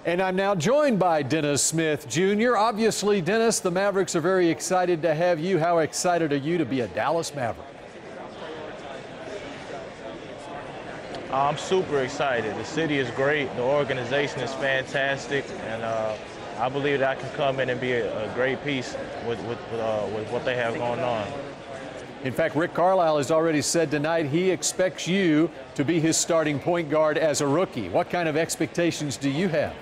And I'm now joined by Dennis Smith Jr. Obviously, Dennis, the Mavericks are very excited to have you. How excited are you to be a Dallas Maverick? I'm super excited. The city is great. The organization is fantastic. And I believe that I can come in and be a great piece with what they have going on. In fact, Rick Carlisle has already said tonight he expects you to be his starting point guard as a rookie. What kind of expectations do you have?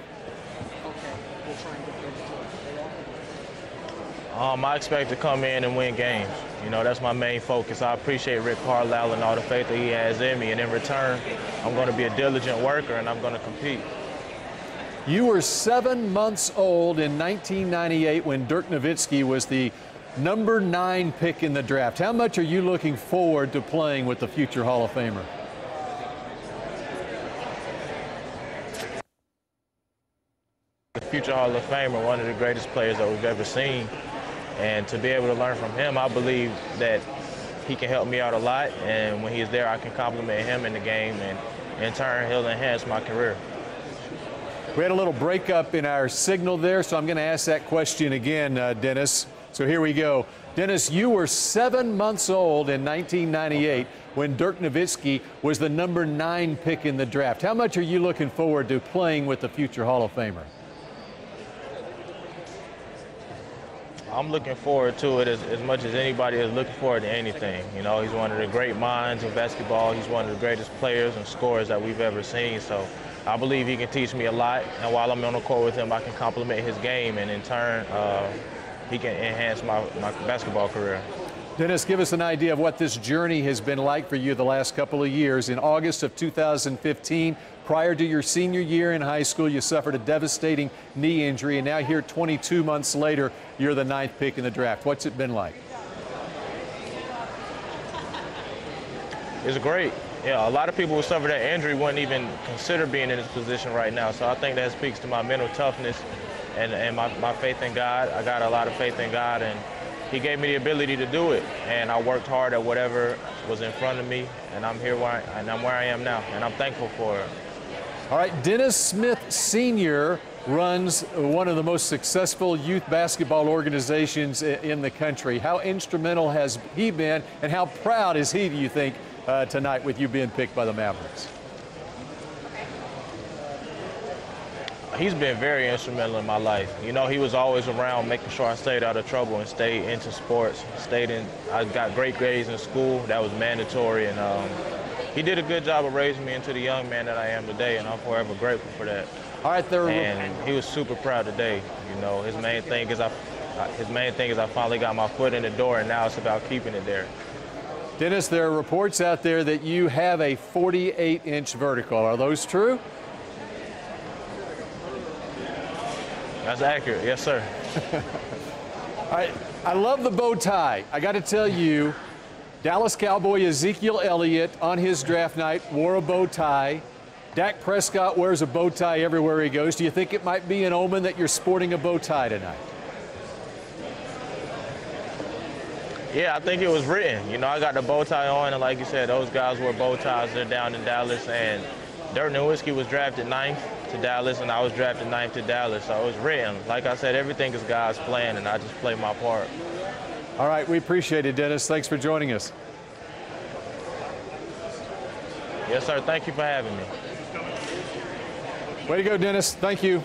I expect to come in and win games. You know, that's my main focus. I appreciate Rick Carlisle and all the faith that he has in me. And in return, I'm going to be a diligent worker and I'm going to compete. You were 7 months old in 1998 when Dirk was the number 9 pick in the draft. How much are you looking forward to playing with the future Hall of Famer? The future Hall of Famer, one of the greatest players that we've ever seen. And to be able to learn from him, I believe that he can help me out a lot. And when he's there, I can compliment him in the game. And in turn, he'll enhance my career. We had a little breakup in our signal there, so I'm going to ask that question again, Dennis. So here we go. Dennis, you were 7 months old in 1998 when Dirk was the number 9 pick in the draft. How much are you looking forward to playing with the future Hall of Famer? I'm looking forward to it as much as anybody is looking forward to anything. You know, he's one of the great minds of basketball. He's one of the greatest players and scorers that we've ever seen. So I believe he can teach me a lot. And while I'm on the court with him, I can complement his game. And in turn, he can enhance my basketball career. Dennis, give us an idea of what this journey has been like for you the last couple of years. In August of 2015, prior to your senior year in high school, you suffered a devastating knee injury, and now here 22 months later, you're the 9th pick in the draft. What's it been like? It's great. Yeah, a lot of people who suffer that injury wouldn't even consider being in this position right now. So I think that speaks to my mental toughness and my faith in God. I got a lot of faith in God, and he gave me the ability to do it. And I worked hard at whatever was in front of me, and I'm here where I am now, and I'm thankful for it. All right, Dennis Smith Sr. runs one of the most successful youth basketball organizations in the country. How instrumental has he been, and how proud is he, do you think, tonight with you being picked by the Mavericks? He's been very instrumental in my life. You know, he was always around making sure I stayed out of trouble and stayed into sports. I got great grades in school. That was mandatory. And he did a good job of raising me into the young man that I am today, and I'm forever grateful for that. All right, and he was super proud today. You know, his main thing is I finally got my foot in the door, and now it's about keeping it there. Dennis, there are reports out there that you have a 48-inch vertical. Are those true? That's accurate, yes, sir. I love the bow tie. I got to tell you, Dallas Cowboy Ezekiel Elliott on his draft night wore a bow tie. Dak Prescott wears a bow tie everywhere he goes. Do you think it might be an omen that you're sporting a bow tie tonight? Yeah, I think it was written. You know, I got the bow tie on, and like you said, those guys wear bow ties. They're down in Dallas, and Dirk was drafted 9th to Dallas, and I was drafted 9th to Dallas, so it was written. Like I said, everything is God's plan, and I just play my part. All right, we appreciate it, Dennis. Thanks for joining us. Yes, sir. Thank you for having me. Way to go, Dennis. Thank you.